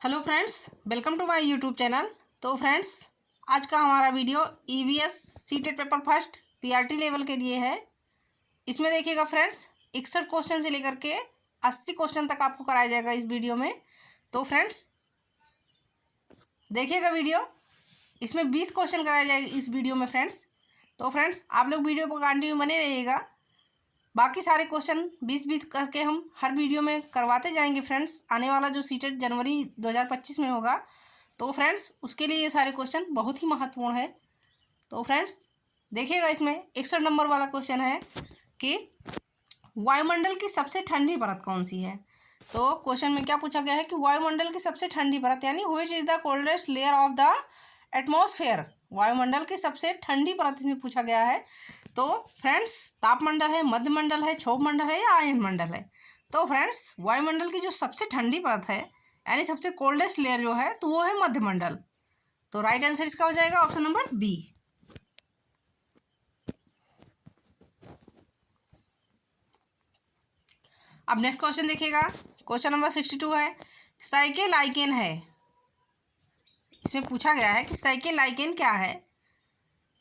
Hello friends, welcome to my YouTube channel. तो friends, आज का हमारा video EVS CTET paper first PRT level के लिए है। इसमें देखिएगा फ्रेंड्स, 61 क्वेश्चन से लेकर के 80 क्वेश्चन तक आपको कराया जाएगा इस वीडियो में। तो फ्रेंड्स देखिएगा वीडियो, इसमें 20 क्वेश्चन कराया जाएगा इस वीडियो में फ्रेंड्स। तो फ्रेंड्स आप लोग वीडियो पर कंटिन्यू बने रहिएगा। बाकी सारे क्वेश्चन 20-20 करके हम हर वीडियो में करवाते जाएंगे फ्रेंड्स। आने वाला जो सीटेट जनवरी 2025 में होगा, तो फ्रेंड्स उसके लिए ये सारे क्वेश्चन बहुत ही महत्वपूर्ण है। तो फ्रेंड्स देखिएगा, इसमें 61 नंबर वाला क्वेश्चन है कि वायुमंडल की सबसे ठंडी परत कौन सी है। तो क्वेश्चन में क्या पूछा गया है कि वायुमंडल की सबसे ठंडी परत यानी which is the coldest layer of the atmosphere. वायुमंडल की सबसे ठंडी परत इसमें पूछा गया है। तो फ्रेंड्स तापमंडल है, मध्यमंडल है, क्षोभमंडल है या आयन मंडल है। तो फ्रेंड्स वायुमंडल की जो सबसे ठंडी परत है यानी सबसे कोल्डेस्ट लेयर जो है, तो वो है मध्यमंडल। तो राइट आंसर इसका हो जाएगा ऑप्शन नंबर बी। अब नेक्स्ट क्वेश्चन देखिएगा, क्वेश्चन नंबर 62 है, साइके लाइकेन है। इसमें पूछा गया है कि साइके लाइकेन क्या है।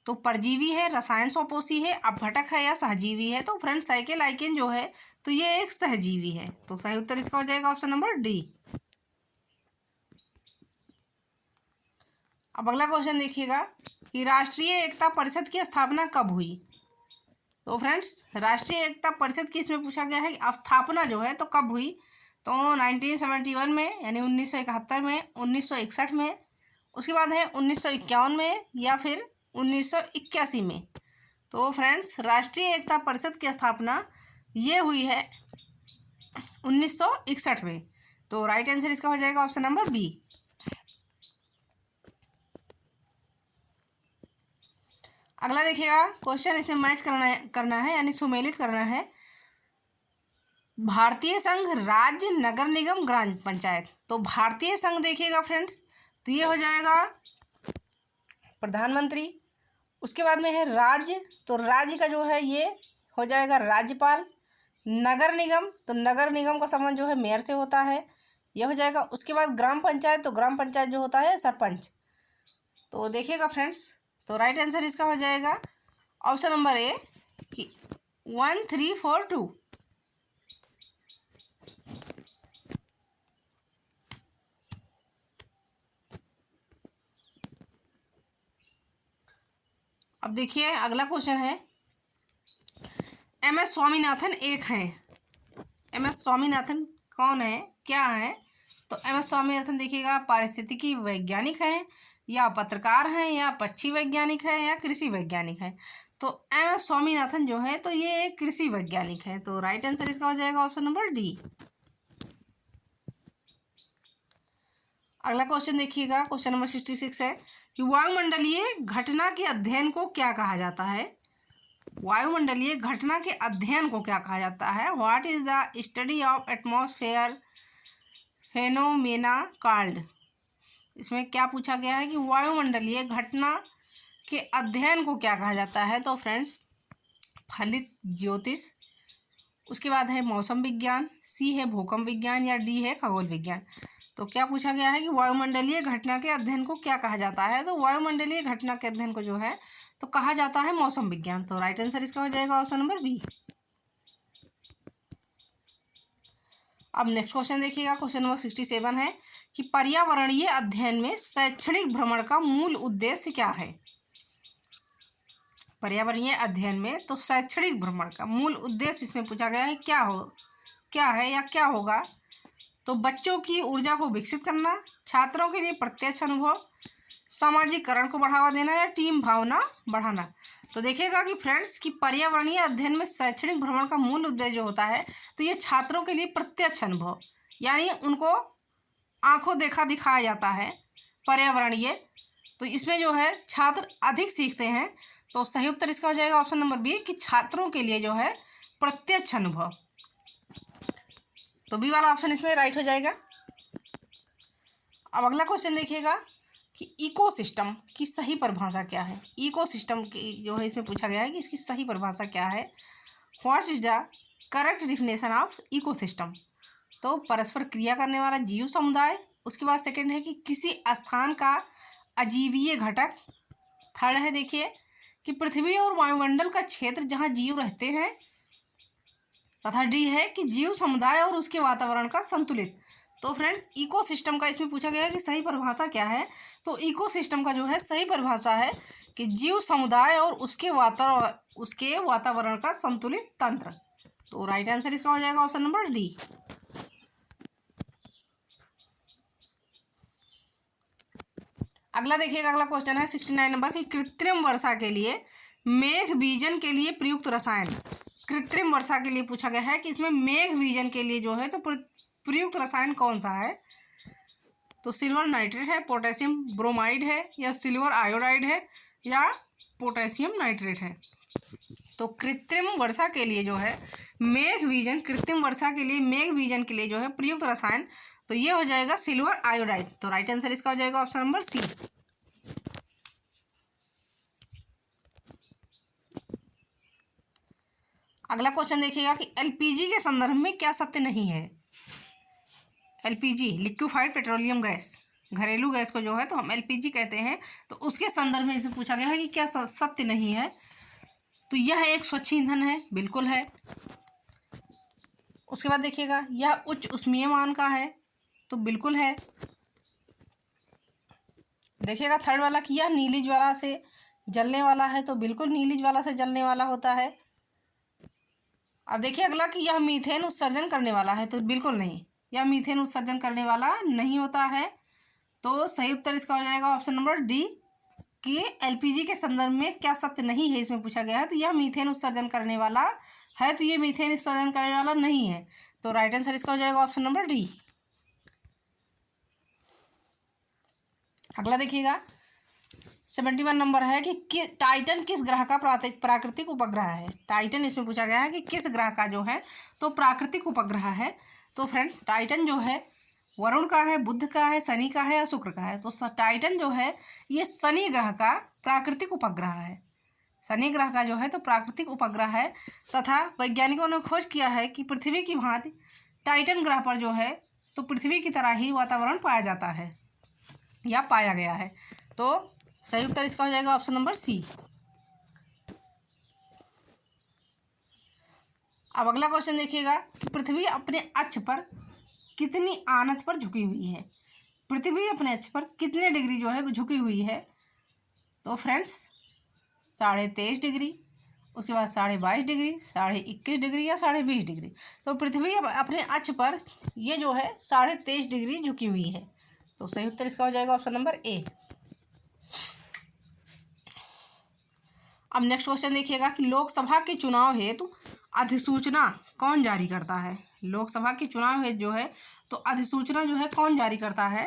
तो परजीवी है, रसायन स्वपोषी है, अपघटक है या सहजीवी है। तो फ्रेंड्स साइके लाइकेन जो है, तो ये एक सहजीवी है। तो सही उत्तर इसका हो जाएगा ऑप्शन नंबर डी। अब अगला क्वेश्चन देखिएगा कि राष्ट्रीय एकता परिषद की स्थापना कब हुई। तो फ्रेंड्स राष्ट्रीय एकता परिषद की इसमें पूछा गया है कि स्थापना जो है तो कब हुई। तो 1971 में यानी 1971 में, 1961 में, उसके बाद है 1951 में या फिर 1981 में। तो फ्रेंड्स राष्ट्रीय एकता परिषद की स्थापना ये हुई है 1961 में। तो राइट आंसर इसका हो जाएगा ऑप्शन नंबर बी। अगला देखिएगा क्वेश्चन, इसे मैच करना है यानी सुमेलित करना है। भारतीय संघ, राज्य, नगर निगम, ग्राम पंचायत। तो भारतीय संघ देखिएगा फ्रेंड्स, तो ये हो जाएगा प्रधानमंत्री। उसके बाद में है राज्य, तो राज्य का जो है ये हो जाएगा राज्यपाल। नगर निगम, तो नगर निगम का संबंध जो है मेयर से होता है, ये हो जाएगा। उसके बाद ग्राम पंचायत, तो ग्राम पंचायत जो होता है सरपंच। तो देखिएगा फ्रेंड्स, तो राइट आंसर इसका हो जाएगा ऑप्शन नंबर ए कि 1342। अब देखिए अगला क्वेश्चन है, एम एस स्वामीनाथन एक हैं। एम एस स्वामीनाथन कौन है, क्या है। तो एम एस स्वामीनाथन देखिएगा पारिस्थितिकी वैज्ञानिक हैं या पत्रकार हैं या पक्षी वैज्ञानिक हैं या कृषि वैज्ञानिक हैं। तो एम एस स्वामीनाथन जो है, तो ये एक कृषि वैज्ञानिक है। तो राइट आंसर इसका हो जाएगा ऑप्शन नंबर डी। अगला क्वेश्चन देखिएगा, क्वेश्चन नंबर 66 है कि वायुमंडलीय घटना के अध्ययन को क्या कहा जाता है। वायुमंडलीय घटना के अध्ययन को क्या कहा जाता है। What is the study of atmosphere phenomena called. इसमें क्या पूछा गया है कि वायुमंडलीय घटना के अध्ययन को क्या कहा जाता है। तो फ्रेंड्स फलित ज्योतिष, उसके बाद है मौसम विज्ञान, सी है भूकंप विज्ञान या डी है खगोल विज्ञान। तो क्या पूछा गया है कि वायुमंडलीय घटना के अध्ययन को क्या कहा जाता है। तो वायुमंडलीय घटना के अध्ययन को जो है तो कहा जाता है मौसम विज्ञान। तो राइट आंसर इसका हो जाएगा ऑप्शन नंबर बी। अब नेक्स्ट क्वेश्चन देखिएगा, क्वेश्चन नंबर 67 है कि पर्यावरणीय अध्ययन में शैक्षणिक भ्रमण का मूल उद्देश्य क्या है। पर्यावरणीय अध्ययन में तो शैक्षणिक भ्रमण का मूल उद्देश्य इसमें पूछा गया है क्या है या क्या होगा। तो बच्चों की ऊर्जा को विकसित करना, छात्रों के लिए प्रत्यक्ष अनुभव, सामाजिकरण को बढ़ावा देना या टीम भावना बढ़ाना। तो देखिएगा कि फ्रेंड्स कि पर्यावरणीय अध्ययन में शैक्षणिक भ्रमण का मूल उद्देश्य जो होता है, तो ये छात्रों के लिए प्रत्यक्ष अनुभव यानी उनको आंखों देखा दिखाया जाता है पर्यावरणीय। तो इसमें जो है छात्र अधिक सीखते हैं। तो सही उत्तर इसका हो जाएगा ऑप्शन नंबर बी कि छात्रों के लिए जो है प्रत्यक्ष अनुभव। तो बी वाला ऑप्शन इसमें राइट हो जाएगा। अब अगला क्वेश्चन देखिएगा कि इकोसिस्टम की सही परिभाषा क्या है। इकोसिस्टम की जो है इसमें पूछा गया है कि इसकी सही परिभाषा क्या है। What is the correct definition of ecosystem. तो परस्पर क्रिया करने वाला जीव समुदाय, उसके बाद सेकंड है कि किसी स्थान का अजीवीय घटक। थर्ड है देखिए कि पृथ्वी और वायुमंडल का क्षेत्र जहाँ जीव रहते हैं। तथा डी है कि जीव समुदाय और उसके वातावरण का संतुलित। तो फ्रेंड्स इकोसिस्टम का इसमें पूछा गया है कि सही परिभाषा क्या है। तो इकोसिस्टम का जो है सही परिभाषा है कि जीव समुदाय और उसके वातावरण का संतुलित तंत्र। तो राइट आंसर इसका हो जाएगा ऑप्शन नंबर डी। अगला देखिएगा, अगला क्वेश्चन है 69 नंबर की कृत्रिम वर्षा के लिए मेघ बीजन के लिए प्रयुक्त रसायन। कृत्रिम वर्षा के लिए पूछा गया है कि इसमें मेघ बीजन के लिए जो है तो प्रयुक्त रसायन कौन सा है। तो सिल्वर नाइट्रेट है, पोटेशियम ब्रोमाइड है, या सिल्वर आयोडाइड है, या पोटेशियम नाइट्रेट है। तो कृत्रिम वर्षा के लिए जो है मेघ बीजन, कृत्रिम वर्षा के लिए मेघ बीजन के लिए जो है प्रयुक्त रसायन, तो ये हो जाएगा सिल्वर आयोडाइड। तो राइट आंसर इसका हो जाएगा ऑप्शन नंबर सी। अगला क्वेश्चन देखिएगा कि एलपीजी के संदर्भ में क्या सत्य नहीं है। एलपीजी लिक्विफाइड पेट्रोलियम गैस, घरेलू गैस को जो है तो हम एलपीजी कहते हैं। तो उसके संदर्भ में इसे पूछा गया है कि क्या सत्य नहीं है। तो यह एक स्वच्छ ईंधन है, बिल्कुल है। उसके बाद देखिएगा यह उच्च ऊष्मीय मान का है, तो बिल्कुल है। देखिएगा थर्ड वाला कि यह नीली ज्वाला से जलने वाला है, तो बिल्कुल नीली ज्वाला से जलने वाला होता है। अब देखिए अगला कि यह मीथेन उत्सर्जन करने वाला है, तो बिल्कुल नहीं, यह मीथेन उत्सर्जन करने वाला नहीं होता है। तो सही उत्तर इसका हो जाएगा ऑप्शन नंबर डी कि एलपीजी के संदर्भ में क्या सत्य नहीं है, इसमें पूछा गया है। तो यह मीथेन उत्सर्जन करने वाला है, तो ये मीथेन उत्सर्जन करने वाला नहीं है। तो राइट आंसर इसका हो जाएगा ऑप्शन नंबर डी। अगला देखिएगा 71 नंबर है कि टाइटन किस ग्रह का प्राकृतिक उपग्रह है। टाइटन इसमें पूछा गया है कि किस ग्रह का जो है तो प्राकृतिक उपग्रह है। तो फ्रेंड टाइटन जो है वरुण का है, बुध का है, शनि का है या शुक्र का है। तो टाइटन जो है ये शनि ग्रह का प्राकृतिक उपग्रह है। शनि ग्रह का जो है तो प्राकृतिक उपग्रह है। तथा वैज्ञानिकों ने खोज किया है कि पृथ्वी की भांति टाइटन ग्रह पर जो है तो पृथ्वी की तरह ही वातावरण पाया जाता है या पाया गया है। तो सही उत्तर इसका हो जाएगा ऑप्शन नंबर सी। अब अगला क्वेश्चन देखिएगा कि पृथ्वी अपने अक्ष पर कितनी आनत पर झुकी हुई है। पृथ्वी अपने अक्ष पर कितने डिग्री जो है झुकी हुई है। तो फ्रेंड्स 23.5 डिग्री, उसके बाद 22.5 डिग्री, 21.5 डिग्री या 20.5 डिग्री। तो पृथ्वी अपने अक्ष पर ये जो है 23.5 डिग्री झुकी हुई है। तो सही उत्तर इसका हो जाएगा ऑप्शन नंबर ए। अब नेक्स्ट क्वेश्चन देखिएगा कि लोकसभा के चुनाव हेतु अधिसूचना कौन जारी करता है। लोकसभा के चुनाव हेतु जो है तो अधिसूचना जो है कौन जारी करता है।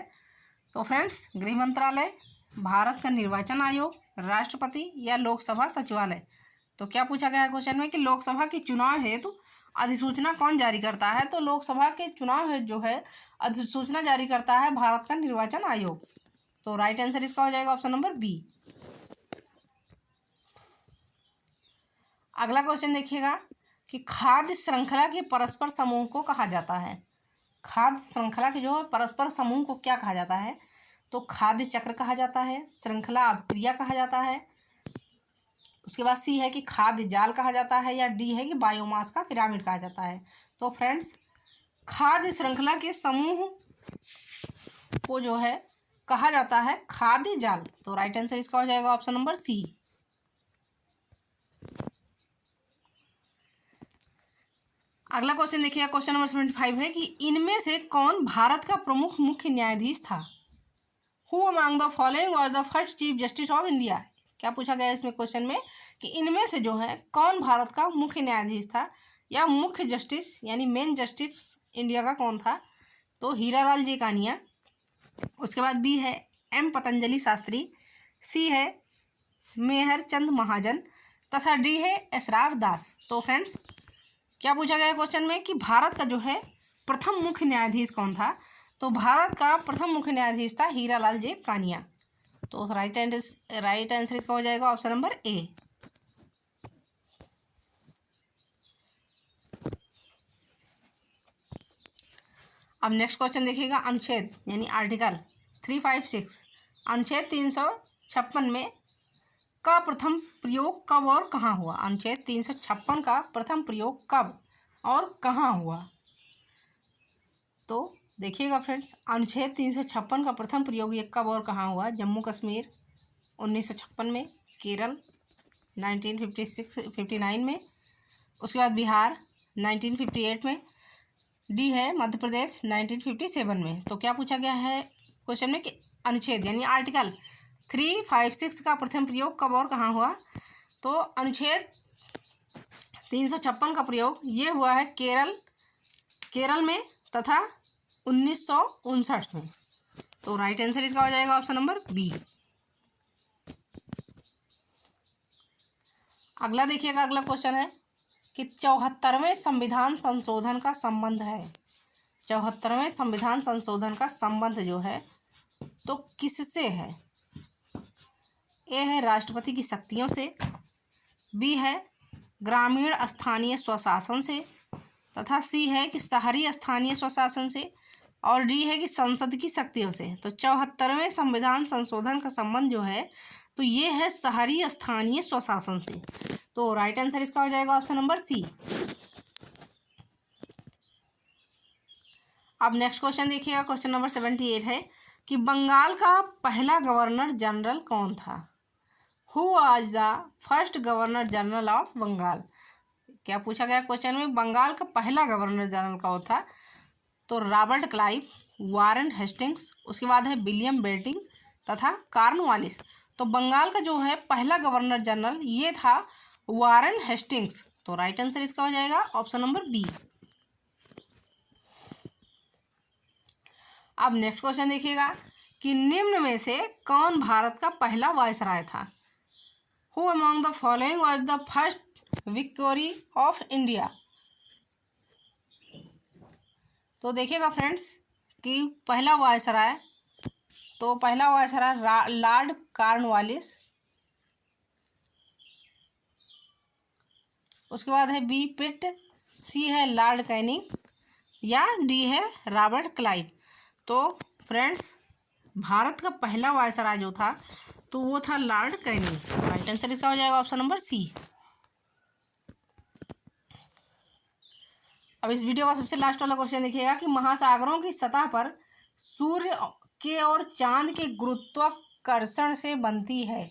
तो फ्रेंड्स गृह मंत्रालय, भारत का निर्वाचन आयोग, राष्ट्रपति या लोकसभा सचिवालय। तो क्या पूछा गया है क्वेश्चन में कि लोकसभा के चुनाव हेतु अधिसूचना कौन जारी करता है। तो लोकसभा के चुनाव हेतु जो है अधिसूचना जारी करता है भारत का निर्वाचन आयोग। तो राइट आंसर इसका हो जाएगा ऑप्शन नंबर बी। अगला क्वेश्चन देखिएगा कि खाद्य श्रृंखला के परस्पर समूह को कहा जाता है। खाद्य श्रृंखला के जो परस्पर समूह को क्या कहा जाता है। तो खाद्य चक्र कहा जाता है, श्रृंखला अभिक्रिया कहा जाता है। उसके बाद सी है कि खाद्य जाल कहा जाता है, या डी है कि बायोमास का पिरामिड कहा जाता है। तो फ्रेंड्स खाद्य श्रृंखला के समूह को जो है कहा जाता है खाद्य जाल। तो राइट आंसर इसका हो जाएगा ऑप्शन नंबर सी। अगला क्वेश्चन देखिए, क्वेश्चन नंबर 75 है कि इनमें से कौन भारत का प्रमुख मुख्य न्यायाधीश था। Who among the following was the first chief justice of India. क्या पूछा गया इसमें क्वेश्चन में कि इनमें से जो है कौन भारत का मुख्य न्यायाधीश था या मुख्य जस्टिस यानी मेन जस्टिस इंडिया का कौन था। तो हीरालाल जी कानिया, उसके बाद बी है एम पतंजलि शास्त्री, सी है मेहर चंद महाजन, तथा डी है एसरार दास। तो फ्रेंड्स क्या पूछा गया क्वेश्चन में कि भारत का जो है प्रथम मुख्य न्यायाधीश कौन था। तो भारत का प्रथम मुख्य न्यायाधीश था हीरालाल जी कानिया। तो राइट आंसर इसका हो जाएगा ऑप्शन नंबर ए। अब नेक्स्ट क्वेश्चन देखिएगा, अनुच्छेद यानी आर्टिकल 356 अनुच्छेद 356 में का प्रथम प्रयोग कब और कहाँ हुआ। अनुच्छेद 356 का प्रथम प्रयोग कब और कहाँ हुआ। तो देखिएगा फ्रेंड्स, अनुच्छेद 356 का प्रथम प्रयोग ये कब और कहाँ हुआ। जम्मू कश्मीर 1956 में, केरल 1959 में, उसके बाद बिहार 1958 में, डी है मध्य प्रदेश 1957 में। तो क्या पूछा गया है क्वेश्चन में कि अनुच्छेद यानी आर्टिकल 356 का प्रथम प्रयोग कब और कहाँ हुआ। तो अनुच्छेद 356 का प्रयोग ये हुआ है केरल में तथा 1959 में। तो राइट आंसर इसका हो जाएगा ऑप्शन नंबर बी। अगला देखिएगा, अगला क्वेश्चन है कि 74वें संविधान संशोधन का संबंध है। 74वें संविधान संशोधन का संबंध जो है तो किससे है। ए है राष्ट्रपति की शक्तियों से, बी है ग्रामीण स्थानीय स्वशासन से, तथा सी है कि शहरी स्थानीय स्वशासन से, और डी है कि संसद की शक्तियों से। तो 74वें संविधान संशोधन का संबंध जो है तो ये है शहरी स्थानीय स्वशासन से। तो राइट आंसर इसका हो जाएगा ऑप्शन नंबर सी। अब नेक्स्ट क्वेश्चन देखिएगा, क्वेश्चन नंबर 78 है कि बंगाल का पहला गवर्नर जनरल कौन था। Who was the first governor general of Bengal. क्या पूछा गया क्वेश्चन में, बंगाल का पहला गवर्नर जनरल कौन था। तो रॉबर्ट क्लाइव, वारेन हेस्टिंग्स, उसके बाद है विलियम बेंटिंक तथा कॉर्नवालिस। तो बंगाल का जो है पहला गवर्नर जनरल ये था वारेन हेस्टिंग्स। तो राइट आंसर इसका हो जाएगा ऑप्शन नंबर बी। अब नेक्स्ट क्वेश्चन देखिएगा कि निम्न में से कौन भारत का पहला वायसराय था। Who among the following was the first victory of India. तो देखिएगा फ्रेंड्स कि पहला वायसराय लॉर्ड कॉर्नवालिस, उसके बाद है बी पिट, सी है लॉर्ड कैनिंग, या डी है रॉबर्ट क्लाइव। तो फ्रेंड्स भारत का पहला वायसराय जो था तो वो था लॉर्ड कैनिंग। तो राइट आंसर इसका हो जाएगा ऑप्शन नंबर सी। अब इस वीडियो का सबसे लास्ट वाला क्वेश्चन देखिएगा कि महासागरों की सतह पर सूर्य के और चांद के गुरुत्वाकर्षण से बनती है।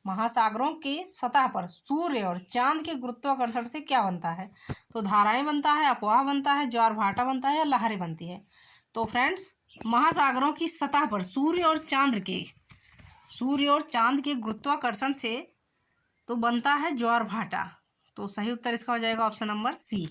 महासागरों के सतह पर सूर्य और चांद के गुरुत्वाकर्षण से क्या बनता है। तो धाराएं बनता है, अपवाह बनता है, ज्वार भाटा बनता है, या लहरें बनती है। तो फ्रेंड्स महासागरों की सतह पर सूर्य और चांद के गुरुत्वाकर्षण से तो बनता है ज्वार भाटा। तो सही उत्तर इसका हो जाएगा ऑप्शन नंबर सी।